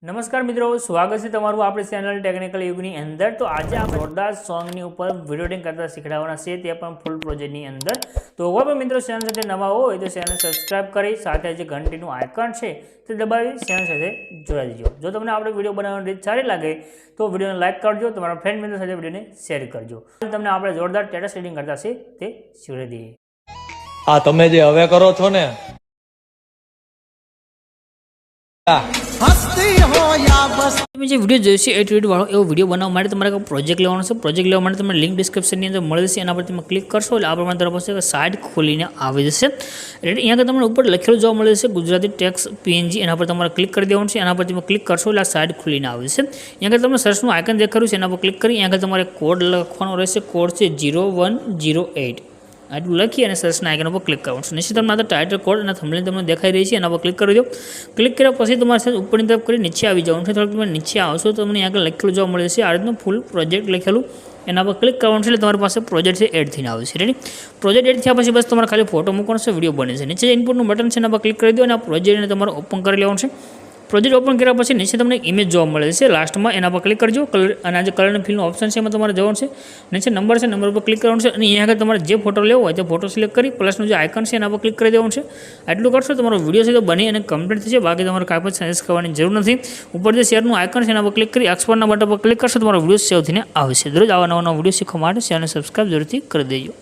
નમસ્કાર મિત્રો, સ્વાગત છે તમારું આપણી ચેનલ ટેકનિકલ યુગની અંદર। તો આજે આપણે જોરદાર સોંગની ઉપર વિડીયો એડિટિંગ કરતા શીખવાડવાના છે, તે પણ ફૂલ પ્રોજેક્ટની અંદર। તો કોઈ પણ મિત્રો ચેનલ સાથે નવા હોય તો ચેનલ સબસ્ક્રાઇબ કરી સાથે જે ઘંટીનું આઇકન છે તે દબાવી ચેનલ સાથે જોડાઈ દેજો। જો તમને આપણે વિડીયો બનાવવાની રીત સારી લાગે તો વિડીયોને લાઇક કરજો, તમારા ફ્રેન્ડ મિત્રો સાથે વિડીયોને શેર કરજો। તમને આપણે જોરદાર સ્ટેટસ એડિટિંગ કરતા છે તે શીખવાડી દઈએ। આ તમે જે હવે કરો છો ને તમે જે વિડીયો જોઈશે એ ટ્વીટ વાળો એવો વિડીયો બનાવવા માટે તમારે પ્રોજેક્ટ લેવાનો છે। પ્રોજેક્ટ લેવા માટે તમને લિંક ડિસ્ક્રિપ્શનની અંદર મળી જશે, એના પર તમે ક્લિક કરશો એટલે આ પ્રમાણે તરફ હશે સાઇટ ખોલીને આવી જશે। એટલે અહીંયા આગળ તમને ઉપર લખેલું જોવા મળે છે ગુજરાતી ટેક્સ PNG, એના પર તમારે ક્લિક કરી દેવાનું છે। એના પર તમે ક્લિક કરશો એટલે આ સાઇટ ખોલીને આવી જશે। અહીંયા આગળ તમને સર્ચનું આઇકન દેખાડ્યું છે, એના પર ક્લિક કરી અહીંયા આગળ તમારે કોડ લખવાનો રહેશે। કોડ છે 0108। આટલું લખી અને સર્ચના આઇકન ઉપર ક્લિક કરવાનું છે। નિશ્ચિત તમને આ ટાઇટલ કોડ અને થંબનેલ તમને દેખાઈ રહી છે, એના પર ક્લિક કરી દો। ક્લિક કર્યા પછી તમારે ઉપરની તરફ કરી નીચે આવી જવાનું છે। થોડુંક તમે નીચે આવશો તો તમને આગળ લખેલું જોવા મળે છે આ રીતનું ફૂલ પ્રોજેક્ટ લખેલું, એના પર ક્લિક કરવાનું છે એટલે તમારી પાસે પ્રોજેક્ટ છે એડ થઈને આવે છે। રેડી? પ્રોજેક્ટ એડ થયા પછી બસ તમારે ખાલી ફોટો મૂકવાનો છે, વિડીયો બને છે। નીચે ઇનપુટનું બટન છે, એના પર ક્લિક કરી દો અને આ પ્રોજેક્ટને તમારે ઓપન કરી લેવાનું છે। પ્રોજેક્ટ ઓપન કર્યા પછી નીચે તમને ઇમેજ જોવા મળે છે લાસ્ટમાં, એના પર ક્લિક કરજો। કલર અને આ જે કલર ફિલનું ઓપ્શન છે એમાં તમારે જવાનું છે। નીચે નંબર છે, નંબર પર ક્લિક કરવાનું છે અને અહીંયા આગળ તમારે જે ફોટો લેવો હોય તે ફોટો સિલેક્ટ કરી પ્લસનું જે આઇકન છે એના પર ક્લિક કરી દેવાનું છે। આટલું કરશો તમારો વિડીયો છે તો બની અને કમ્પ્લીટ થશે, બાકી તમારે કાંઈ પણ સજેસ્ટ કરવાની જરૂર નથી। ઉપર જે શેરનું આઇકન છે એના પર ક્લિક કરી એક્સપોર્ટના બટન પર ક્લિક કરશો તમારો વિડીયો સેવ થઈને આવશે। દરરોજ આવા નવા વિડીયો શીખવા માટે ચેનલ સબસ્ક્રાઇબ જરૂરથી કરી દેજો।